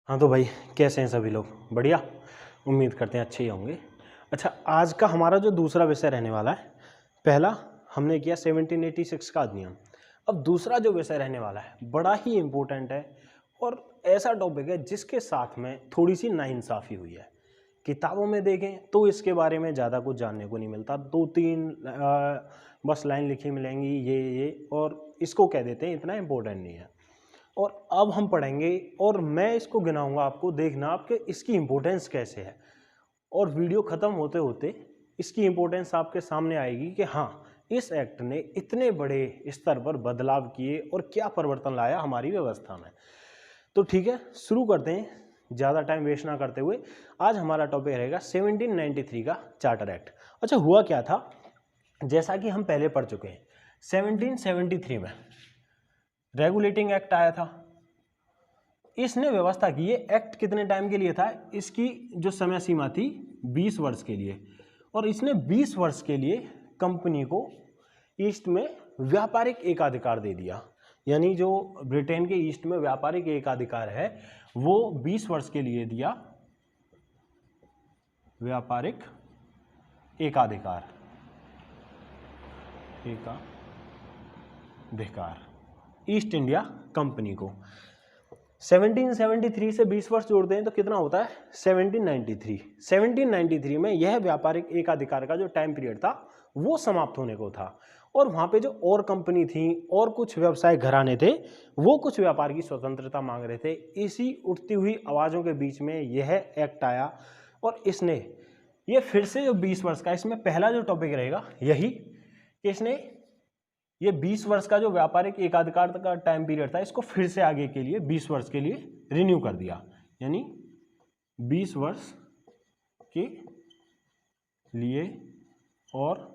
हाँ तो भाई, कैसे हैं सभी लोग? बढ़िया, उम्मीद करते हैं अच्छे ही होंगे। अच्छा, आज का हमारा जो दूसरा विषय रहने वाला है, पहला हमने किया 1786 का अधिनियम। अब दूसरा जो विषय रहने वाला है बड़ा ही इम्पोर्टेंट है और ऐसा टॉपिक है जिसके साथ में थोड़ी सी नाइंसाफ़ी हुई है। किताबों में देखें तो इसके बारे में ज़्यादा कुछ जानने को नहीं मिलता, 2-3 बस लाइन लिखी मिलेंगी ये और इसको कह देते हैं, इतना इम्पोर्टेंट नहीं है। और अब हम पढ़ेंगे और मैं इसको गिनाऊंगा, आपको देखना आपके इसकी इम्पोर्टेंस कैसे है। और वीडियो ख़त्म होते होते इसकी इम्पोर्टेंस आपके सामने आएगी कि हाँ, इस एक्ट ने इतने बड़े स्तर पर बदलाव किए और क्या परिवर्तन लाया हमारी व्यवस्था में। तो ठीक है, शुरू करते हैं ज़्यादा टाइम वेस्ट ना करते हुए। आज हमारा टॉपिक रहेगा 1793 का चार्टर एक्ट। अच्छा, हुआ क्या था, जैसा कि हम पहले पढ़ चुके हैं, 1773 में रेगुलेटिंग एक्ट आया था। इसने व्यवस्था की, ये एक्ट कितने टाइम के लिए था, इसकी जो समय सीमा थी 20 वर्ष के लिए, और इसने 20 वर्ष के लिए कंपनी को ईस्ट में व्यापारिक एकाधिकार दे दिया। यानी जो ब्रिटेन के ईस्ट में व्यापारिक एकाधिकार है वो 20 वर्ष के लिए दिया। व्यापारिक एकाधिकार ईस्ट इंडिया कंपनी को 1773 से 20 वर्ष जोड़ते हैं तो कितना होता है 1793। 1793 में यह व्यापारिक एकाधिकार का जो टाइम पीरियड था वो समाप्त होने को था, और वहाँ पे जो और कंपनी थी और कुछ व्यवसाय घराने थे वो कुछ व्यापार की स्वतंत्रता मांग रहे थे। इसी उठती हुई आवाज़ों के बीच में यह एक्ट आया और इसने ये फिर से जो 20 वर्ष का, इसमें पहला जो टॉपिक रहेगा यही कि इसने ये 20 वर्ष का जो व्यापारिक एकाधिकार का टाइम पीरियड था इसको फिर से आगे के लिए 20 वर्ष के लिए रिन्यू कर दिया। यानी 20 वर्ष के लिए और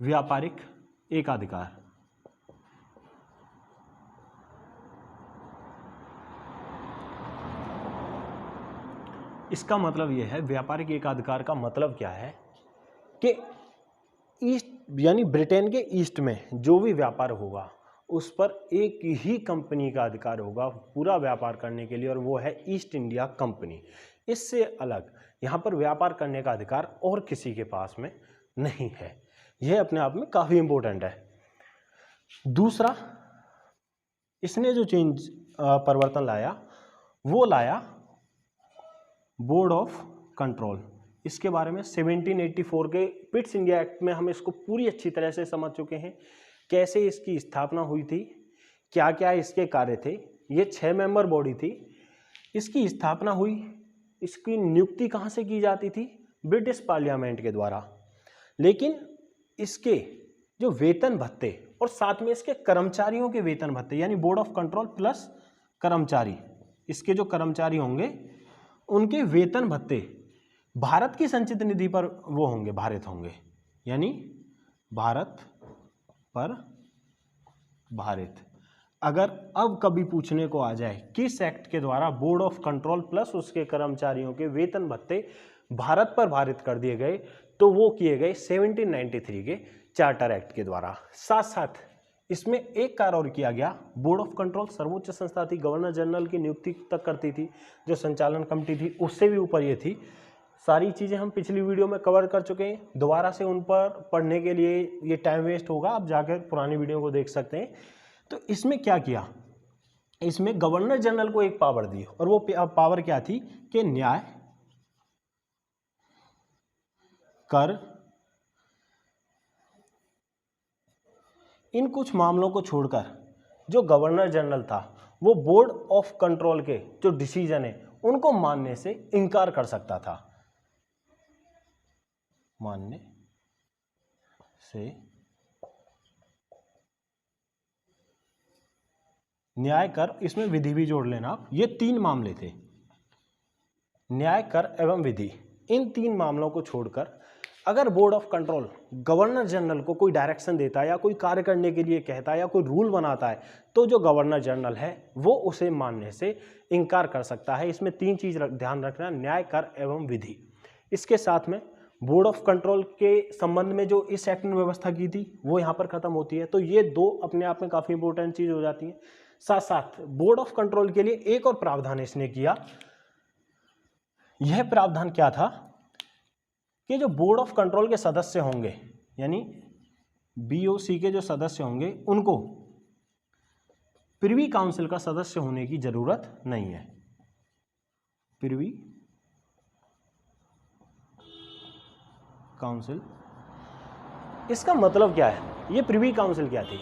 व्यापारिक एकाधिकार। इसका मतलब यह है, व्यापारिक एकाधिकार का मतलब क्या है कि ईस्ट यानी ब्रिटेन के ईस्ट में जो भी व्यापार होगा उस पर एक ही कंपनी का अधिकार होगा पूरा व्यापार करने के लिए, और वो है ईस्ट इंडिया कंपनी। इससे अलग यहाँ पर व्यापार करने का अधिकार और किसी के पास में नहीं है। यह अपने आप में काफ़ी इम्पोर्टेंट है। दूसरा, इसने जो चेंज परिवर्तन लाया वो लाया बोर्ड ऑफ कंट्रोल। इसके बारे में 1784 के पिट्स इंडिया एक्ट में हम इसको पूरी अच्छी तरह से समझ चुके हैं, कैसे इसकी स्थापना हुई थी, क्या क्या इसके कार्य थे। ये 6 मेंबर बॉडी थी, इसकी स्थापना हुई, इसकी नियुक्ति कहाँ से की जाती थी, ब्रिटिश पार्लियामेंट के द्वारा। लेकिन इसके जो वेतन भत्ते और साथ में इसके कर्मचारियों के वेतन भत्ते, यानी बोर्ड ऑफ कंट्रोल प्लस कर्मचारी, इसके जो कर्मचारी होंगे उनके वेतन भत्ते भारत की संचित निधि पर वो होंगे, भारित होंगे। यानी भारत पर भारित। अगर अब कभी पूछने को आ जाए किस एक्ट के द्वारा बोर्ड ऑफ कंट्रोल प्लस उसके कर्मचारियों के वेतन भत्ते भारत पर भारित कर दिए गए, तो वो किए गए 1793 के चार्टर एक्ट के द्वारा। साथ साथ इसमें एक कार्य और किया गया, बोर्ड ऑफ कंट्रोल सर्वोच्च संस्था थी, गवर्नर जनरल की नियुक्ति तक करती थी, जो संचालन कमेटी थी उससे भी ऊपर ये थी। सारी चीज़ें हम पिछली वीडियो में कवर कर चुके हैं, दोबारा से उन पर पढ़ने के लिए ये टाइम वेस्ट होगा, आप जाकर पुरानी वीडियो को देख सकते हैं। तो इसमें क्या किया, इसमें गवर्नर जनरल को एक पावर दी, और वो पावर क्या थी कि न्याय कर इन कुछ मामलों को छोड़कर जो गवर्नर जनरल था वो बोर्ड ऑफ कंट्रोल के जो डिसीजन है उनको मानने से इनकार कर सकता था। मानने से न्याय कर, इसमें विधि भी जोड़ लेना आप, ये 3 मामले थे, न्याय कर एवं विधि। इन 3 मामलों को छोड़कर अगर board of control governor general को कोई डायरेक्शन देता है या कोई कार्य करने के लिए कहता है या कोई रूल बनाता है, तो जो गवर्नर जनरल है वो उसे मानने से इनकार कर सकता है। इसमें 3 चीज ध्यान रखना, न्याय कर एवं विधि। इसके साथ में बोर्ड ऑफ कंट्रोल के संबंध में जो इस एक्ट ने व्यवस्था की थी वो यहाँ पर खत्म होती है। तो ये 2 अपने आप में काफ़ी इंपॉर्टेंट चीज़ हो जाती है। साथ साथ बोर्ड ऑफ कंट्रोल के लिए एक और प्रावधान इसने किया। यह प्रावधान क्या था कि जो बोर्ड ऑफ कंट्रोल के सदस्य होंगे, यानी BOC के जो सदस्य होंगे, उनको प्रिवी काउंसिल का सदस्य होने की जरूरत नहीं है। प्रिवी काउंसिल, इसका मतलब क्या है? ये प्रिवी काउंसिल क्या थी?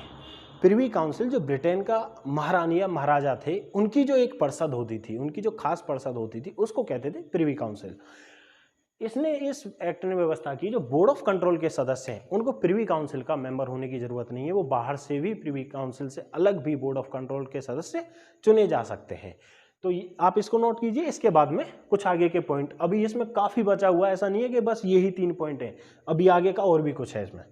प्रिवी काउंसिल जो ब्रिटेन का महारानी या महाराजा थे, उनकी जो एक परिषद होती थी, उनकी जो खास परिषद होती थी, उसको कहते थे प्रिवी काउंसिल। इसने इस एक्ट ने व्यवस्था की, जो बोर्ड ऑफ कंट्रोल के सदस्य हैं उनको प्रिवी काउंसिल का मेंबर होने की जरूरत नहीं है, वो बाहर से भी प्रिवी काउंसिल से अलग भी बोर्ड ऑफ कंट्रोल के सदस्य चुने जा सकते हैं। तो आप इसको नोट कीजिए। इसके बाद में कुछ आगे के पॉइंट, अभी इसमें काफी बचा हुआ है, ऐसा नहीं है कि बस यही 3 पॉइंट है, अभी आगे का और भी कुछ है इसमें।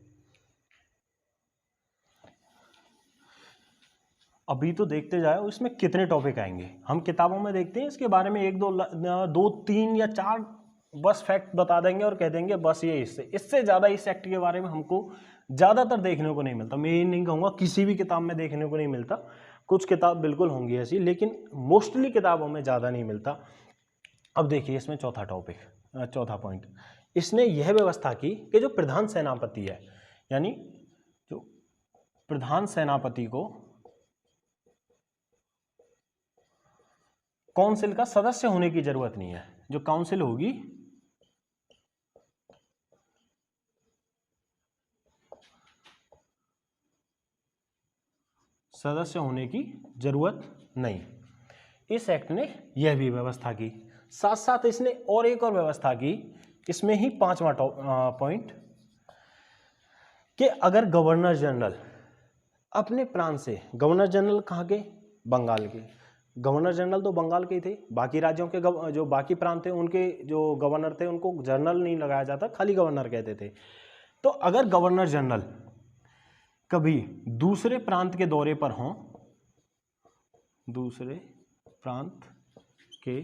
अभी तो देखते जाओ इसमें कितने टॉपिक आएंगे, हम किताबों में देखते हैं इसके बारे में 1 2 3 या 4 बस फैक्ट बता देंगे और कह देंगे बस ये इससे ज़्यादा इस एक्ट के बारे में हमको ज़्यादातर देखने को नहीं मिलता। मैं ये नहीं कहूँगा किसी भी किताब में देखने को नहीं मिलता, कुछ किताब बिल्कुल होंगी ऐसी, लेकिन मोस्टली किताबों में ज़्यादा नहीं मिलता। अब देखिए इसमें चौथा पॉइंट, इसने यह व्यवस्था की कि जो प्रधान सेनापति है, यानी जो प्रधान सेनापति को काउंसिल का सदस्य होने की जरूरत नहीं है। जो काउंसिल होगी सदस्य होने की जरूरत नहीं, इस एक्ट ने यह भी व्यवस्था की। साथ साथ इसने और एक और व्यवस्था की, इसमें ही 5वां पॉइंट, कि अगर गवर्नर जनरल अपने प्रांत से, गवर्नर जनरल कहाँ के? बंगाल के। गवर्नर जनरल तो बंगाल के ही थे, बाकी राज्यों के जो बाकी प्रांत थे उनके जो गवर्नर थे उनको जनरल नहीं लगाया जाता, खाली गवर्नर कहते थे। तो अगर गवर्नर जनरल कभी दूसरे प्रांत के दौरे पर हों, दूसरे प्रांत के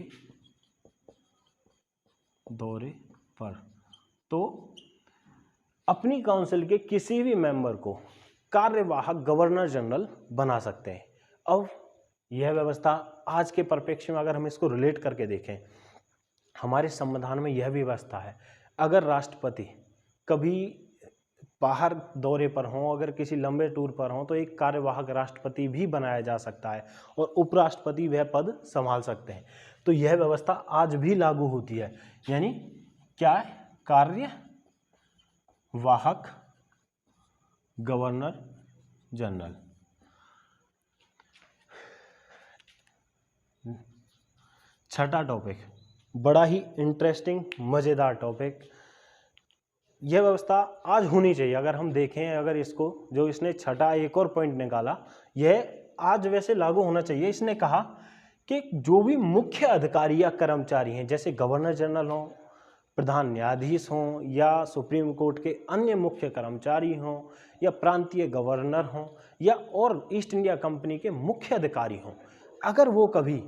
दौरे पर, तो अपनी काउंसिल के किसी भी मेंबर को कार्यवाहक गवर्नर जनरल बना सकते हैं। अब यह व्यवस्था आज के परिप्रेक्ष्य में अगर हम इसको रिलेट करके देखें, हमारे संविधान में यह भी व्यवस्था है, अगर राष्ट्रपति कभी बाहर दौरे पर हों, अगर किसी लंबे टूर पर हों, तो एक कार्यवाहक राष्ट्रपति भी बनाया जा सकता है और उपराष्ट्रपति वह पद संभाल सकते हैं। तो यह व्यवस्था आज भी लागू होती है, यानी क्या है? कार्यवाहक गवर्नर जनरल। छठा टॉपिक, बड़ा ही इंटरेस्टिंग मजेदार टॉपिक, यह व्यवस्था आज होनी चाहिए। अगर हम देखें, अगर इसको जो इसने छठा एक और पॉइंट निकाला, यह आज वैसे लागू होना चाहिए। इसने कहा कि जो भी मुख्य अधिकारी या कर्मचारी हैं, जैसे गवर्नर जनरल हों, प्रधान न्यायाधीश हों, या सुप्रीम कोर्ट के अन्य मुख्य कर्मचारी हों, या प्रांतीय गवर्नर हों, या और ईस्ट इंडिया कंपनी के मुख्य अधिकारी हों, अगर वो कभी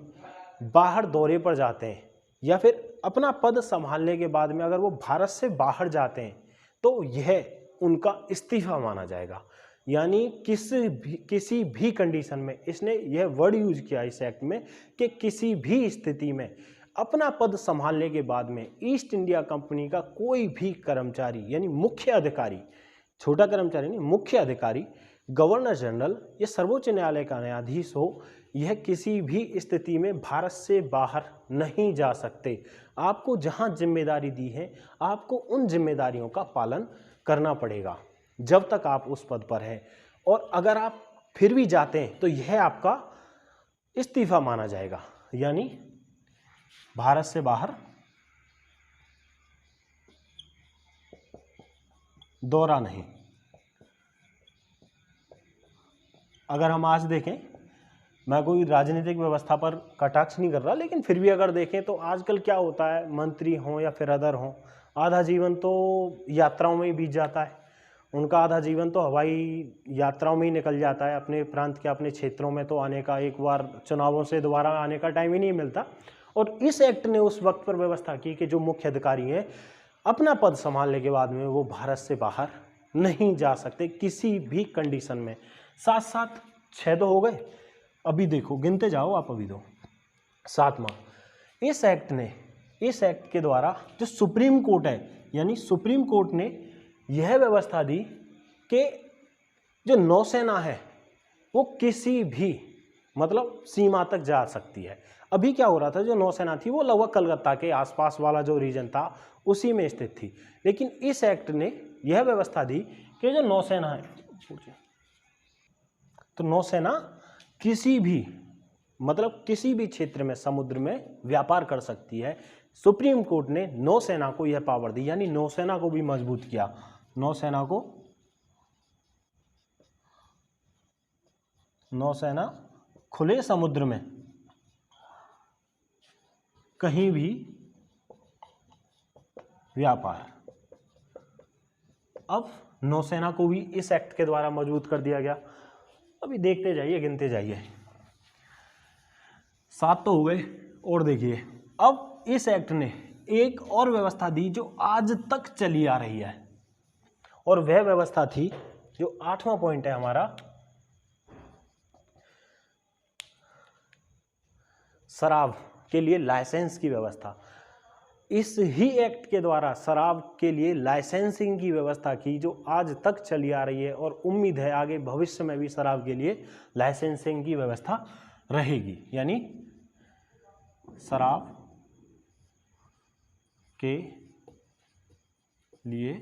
बाहर दौरे पर जाते हैं या फिर अपना पद संभालने के बाद में अगर वो भारत से बाहर जाते हैं, तो यह उनका इस्तीफा माना जाएगा। यानी किसी भी कंडीशन में, इसने यह वर्ड यूज किया इस एक्ट में कि किसी भी स्थिति में अपना पद संभालने के बाद में ईस्ट इंडिया कंपनी का कोई भी कर्मचारी, यानी मुख्य अधिकारी, छोटा कर्मचारी नहीं, मुख्य अधिकारी, गवर्नर जनरल या सर्वोच्च न्यायालय का न्यायाधीश हो, यह किसी भी स्थिति में भारत से बाहर नहीं जा सकते। आपको जहां जिम्मेदारी दी है, आपको उन जिम्मेदारियों का पालन करना पड़ेगा जब तक आप उस पद पर हैं, और अगर आप फिर भी जाते हैं तो यह आपका इस्तीफा माना जाएगा, यानी भारत से बाहर दौरा नहीं। अगर हम आज देखें, मैं कोई राजनीतिक व्यवस्था पर कटाक्ष नहीं कर रहा, लेकिन फिर भी अगर देखें तो आजकल क्या होता है, मंत्री हों या फिर अदर हों, आधा जीवन तो यात्राओं में ही बीत जाता है। उनका आधा जीवन तो हवाई यात्राओं में ही निकल जाता है, अपने प्रांत के अपने क्षेत्रों में तो आने का, एक बार चुनावों से दोबारा आने का टाइम ही नहीं मिलता। और इस एक्ट ने उस वक्त पर व्यवस्था की कि जो मुख्य अधिकारी हैं, अपना पद संभालने के बाद में वो भारत से बाहर नहीं जा सकते किसी भी कंडीशन में। साथ साथ 6 तो हो गए, अभी देखो गिनते जाओ आप, अभी दो 7वां, इस एक्ट के द्वारा जो सुप्रीम कोर्ट है, यानी सुप्रीम कोर्ट ने यह व्यवस्था दी कि जो नौसेना है वो किसी भी मतलब सीमा तक जा सकती है। अभी क्या हो रहा था, जो नौसेना थी वो लगभग कलकत्ता के आसपास वाला जो रीजन था उसी में स्थित थी, लेकिन इस एक्ट ने यह व्यवस्था दी कि जो नौसेना है, तो नौसेना किसी भी मतलब किसी भी क्षेत्र में समुद्र में व्यापार कर सकती है। सुप्रीम कोर्ट ने नौसेना को यह पावर दी, यानी नौसेना को भी मजबूत किया, नौसेना खुले समुद्र में कहीं भी व्यापार। अब नौसेना को भी इस एक्ट के द्वारा मजबूत कर दिया गया। अभी देखते जाइए, गिनते जाइए, 7 तो हो गए। और देखिए अब इस एक्ट ने एक और व्यवस्था दी जो आज तक चली आ रही है, और वह व्यवस्था थी जो 8वां पॉइंट है हमारा, शराब के लिए लाइसेंस की व्यवस्था। इस ही एक्ट के द्वारा शराब के लिए लाइसेंसिंग की व्यवस्था की जो आज तक चली आ रही है, और उम्मीद है आगे भविष्य में भी शराब के लिए लाइसेंसिंग की व्यवस्था रहेगी। यानी शराब के लिए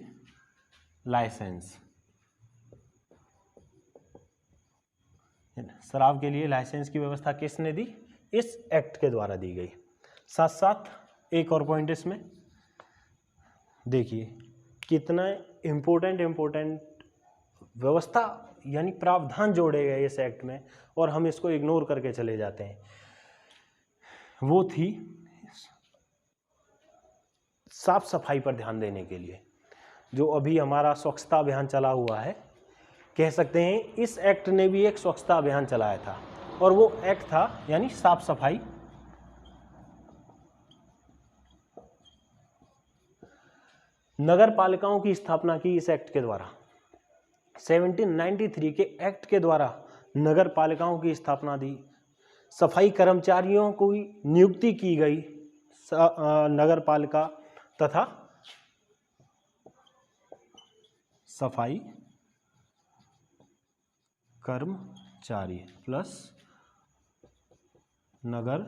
लाइसेंस, शराब के लिए लाइसेंस की व्यवस्था किसने दी? इस एक्ट के द्वारा दी गई। साथ साथ एक और पॉइंट इसमें देखिए कितना इम्पोर्टेंट व्यवस्था यानी प्रावधान जोड़े गए इस एक्ट में, और हम इसको इग्नोर करके चले जाते हैं। वो थी साफ सफाई पर ध्यान देने के लिए। जो अभी हमारा स्वच्छता अभियान चला हुआ है, कह सकते हैं इस एक्ट ने भी एक स्वच्छता अभियान चलाया था, और वो एक्ट था यानी साफ सफाई नगर पालिकाओं की स्थापना की इस एक्ट के द्वारा। 1793 के एक्ट के द्वारा नगर पालिकाओं की स्थापना दी, सफाई कर्मचारियों को नियुक्ति की गई नगर पालिका तथा सफाई कर्मचारी प्लस नगर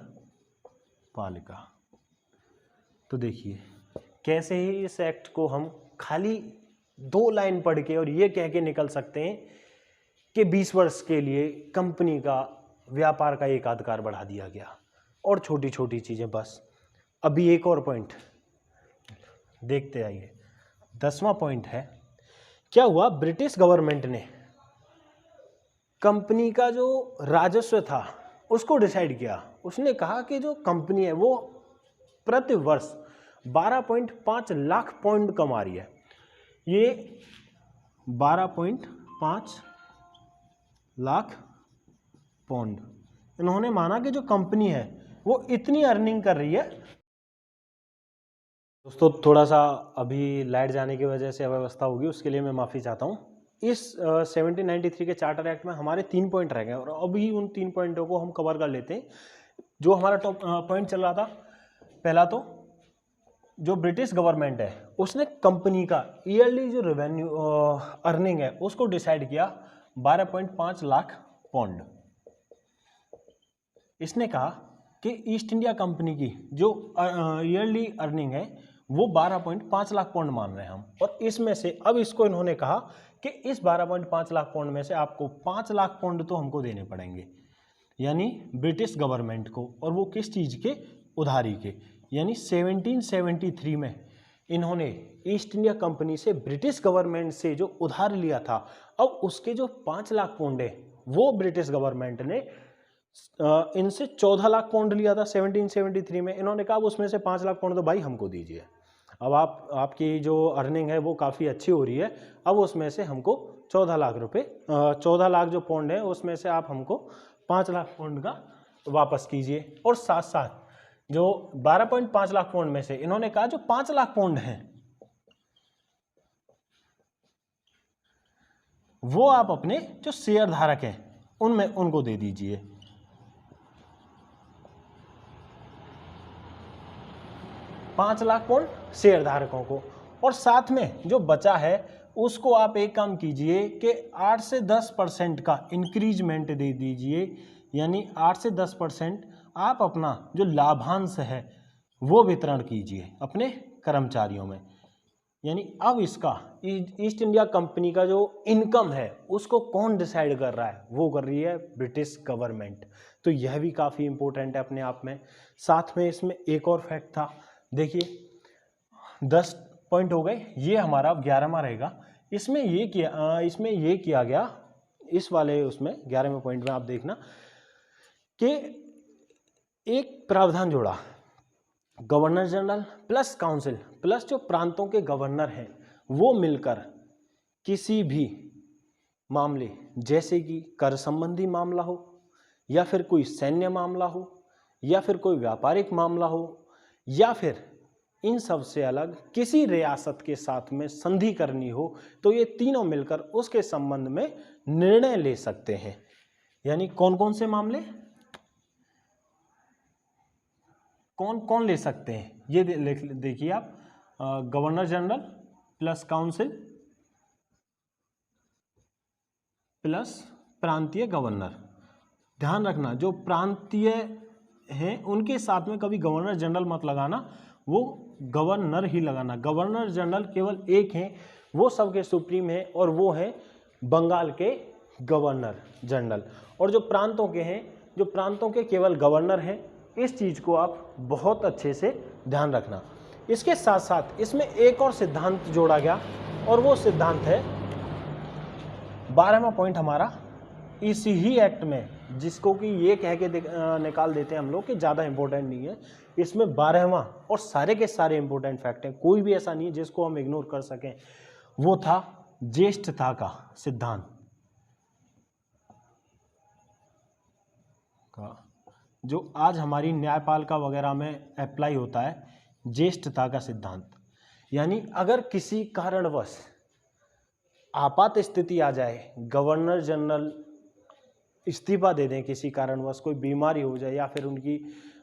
पालिका। तो देखिए कैसे ही इस एक्ट को हम खाली 2 लाइन पढ़ के और ये कह के निकल सकते हैं कि 20 वर्ष के लिए कंपनी का व्यापार का एकाधिकार बढ़ा दिया गया, और छोटी छोटी चीजें बस। अभी एक और पॉइंट देखते आइए, 10वां पॉइंट है, क्या हुआ ब्रिटिश गवर्नमेंट ने कंपनी का जो राजस्व था उसको डिसाइड किया। उसने कहा कि जो कंपनी है वो प्रति वर्ष 12.5 लाख पाउंड कमा रही है। ये 12.5 लाख पाउंड इन्होंने माना कि जो कंपनी है वो इतनी अर्निंग कर रही है। दोस्तों थोड़ा सा अभी लाइट जाने की वजह से अव्यवस्था होगी, उसके लिए मैं माफ़ी चाहता हूँ। इस 1793 के चार्टर एक्ट में हमारे 3 पॉइंट रह गए, और अभी उन 3 पॉइंटों को हम कवर कर लेते हैं। जो हमारा टॉप पॉइंट चल रहा था, पहला तो जो ब्रिटिश गवर्नमेंट है उसने कंपनी का ईयरली जो रेवेन्यू अर्निंग है उसको डिसाइड किया 12.5 लाख पाउंड। इसने कहा कि ईस्ट इंडिया कंपनी की जो ईयरली अर्निंग है वो 12.5 लाख पाउंड मान रहे हैं हम, और इसमें से अब इसको इन्होंने कहा कि इस 12.5 लाख पाउंड में से आपको 5 लाख पाउंड तो हमको देने पड़ेंगे, यानी ब्रिटिश गवर्नमेंट को। और वो किस चीज़ के? उधारी के। यानी 1773 में इन्होंने ईस्ट इंडिया कंपनी से ब्रिटिश गवर्नमेंट से जो उधार लिया था, अब उसके जो 5 लाख पाउंड है वो ब्रिटिश गवर्नमेंट ने इनसे 14 लाख पाउंड लिया था 1773 में। इन्होंने कहा उसमें से 5 लाख पाउंड तो भाई हमको दीजिए। अब आपकी जो अर्निंग है वो काफ़ी अच्छी हो रही है, अब उसमें से हमको 14 लाख रुपए 14 लाख जो पाउंड है उसमें से आप हमको 5 लाख पाउंड का वापस कीजिए। और साथ साथ जो 12.5 लाख पाउंड में से इन्होंने कहा जो 5 लाख पाउंड हैं वो आप अपने जो शेयर धारक हैं उनमें उनको दे दीजिए। 5 लाख कौन, शेयर धारकों को। और साथ में जो बचा है उसको आप एक काम कीजिए कि 8 से 10% का इंक्रीजमेंट दे दीजिए, यानी 8 से 10% आप अपना जो लाभांश है वो वितरण कीजिए अपने कर्मचारियों में। यानी अब इसका ईस्ट इंडिया कंपनी का जो इनकम है उसको कौन डिसाइड कर रहा है, वो कर रही है ब्रिटिश गवर्नमेंट। तो यह भी काफ़ी इंपॉर्टेंट है अपने आप में। साथ में इसमें एक और फैक्ट था, देखिए 10 पॉइंट हो गए, ये हमारा 11वां रहेगा। इसमें ये किया गया इस वाले उसमें 11वें पॉइंट में आप देखना कि एक प्रावधान जोड़ा, governor general plus council plus जो प्रांतों के गवर्नर हैं वो मिलकर किसी भी मामले, जैसे कि कर संबंधी मामला हो या फिर कोई सैन्य मामला हो या फिर कोई व्यापारिक मामला हो या फिर इन सब से अलग किसी रियासत के साथ में संधि करनी हो, तो ये तीनों मिलकर उसके संबंध में निर्णय ले सकते हैं। यानी कौन कौन से मामले कौन कौन ले सकते हैं, ये देखिए आप, governor general plus council plus प्रांतीय गवर्नर। ध्यान रखना जो प्रांतीय हैं उनके साथ में कभी गवर्नर जनरल मत लगाना, वो गवर्नर ही लगाना। गवर्नर जनरल केवल एक हैं, वो सबके सुप्रीम हैं और वो हैं बंगाल के गवर्नर जनरल। और जो प्रांतों के हैं, जो प्रांतों के केवल गवर्नर हैं, इस चीज़ को आप बहुत अच्छे से ध्यान रखना। इसके साथ साथ इसमें एक और सिद्धांत जोड़ा गया और वो सिद्धांत है 12वां पॉइंट हमारा इसी ही एक्ट में, जिसको कि ये कह के निकाल देते हैं हम लोग कि ज़्यादा इंपॉर्टेंट नहीं है। इसमें 12वां और सारे के सारे इंपॉर्टेंट फैक्ट हैं, कोई भी ऐसा नहीं है जिसको हम इग्नोर कर सकें। वो था ज्येष्ठता का सिद्धांत का, जो आज हमारी न्यायपालिका वगैरह में अप्लाई होता है, ज्येष्ठता का सिद्धांत। यानी अगर किसी कारणवश आपात स्थिति आ जाए, गवर्नर जनरल इस्तीफा दे दें किसी कारणवश, कोई बीमारी हो जाए या फिर उनकी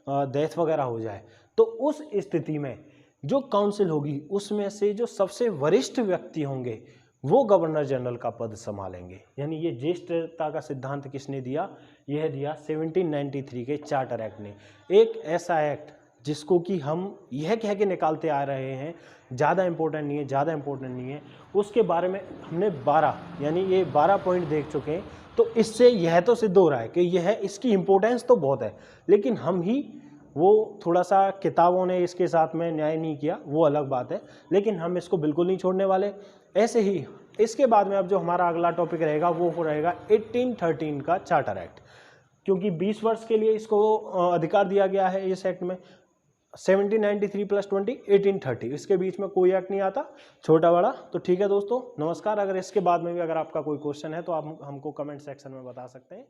डेथ वगैरह हो जाए, तो उस स्थिति में जो काउंसिल होगी उसमें से जो सबसे वरिष्ठ व्यक्ति होंगे वो गवर्नर जनरल का पद संभालेंगे। यानी ये ज्येष्ठता का सिद्धांत किसने दिया, यह दिया 1793 के चार्टर एक्ट ने। एक ऐसा एक्ट जिसको कि हम यह कह के निकालते आ रहे हैं ज़्यादा इंपॉर्टेंट नहीं है, ज़्यादा इंपॉर्टेंट नहीं है, उसके बारे में हमने 12 यानी ये 12 पॉइंट देख चुके हैं। तो इससे यह तो सिद्ध हो रहा है कि यह इसकी इम्पोर्टेंस तो बहुत है, लेकिन हम ही वो थोड़ा सा किताबों ने इसके साथ में न्याय नहीं किया, वो अलग बात है, लेकिन हम इसको बिल्कुल नहीं छोड़ने वाले। ऐसे ही इसके बाद में अब जो हमारा अगला टॉपिक रहेगा वो रहेगा 1813 का चार्टर एक्ट, क्योंकि 20 वर्ष के लिए इसको अधिकार दिया गया है इस एक्ट में। 1793 + 20 1830, इसके बीच में कोई एक्ट नहीं आता, छोटा बड़ा। तो ठीक है दोस्तों, नमस्कार। अगर इसके बाद में भी अगर आपका कोई क्वेश्चन है तो आप हमको कमेंट सेक्शन में बता सकते हैं।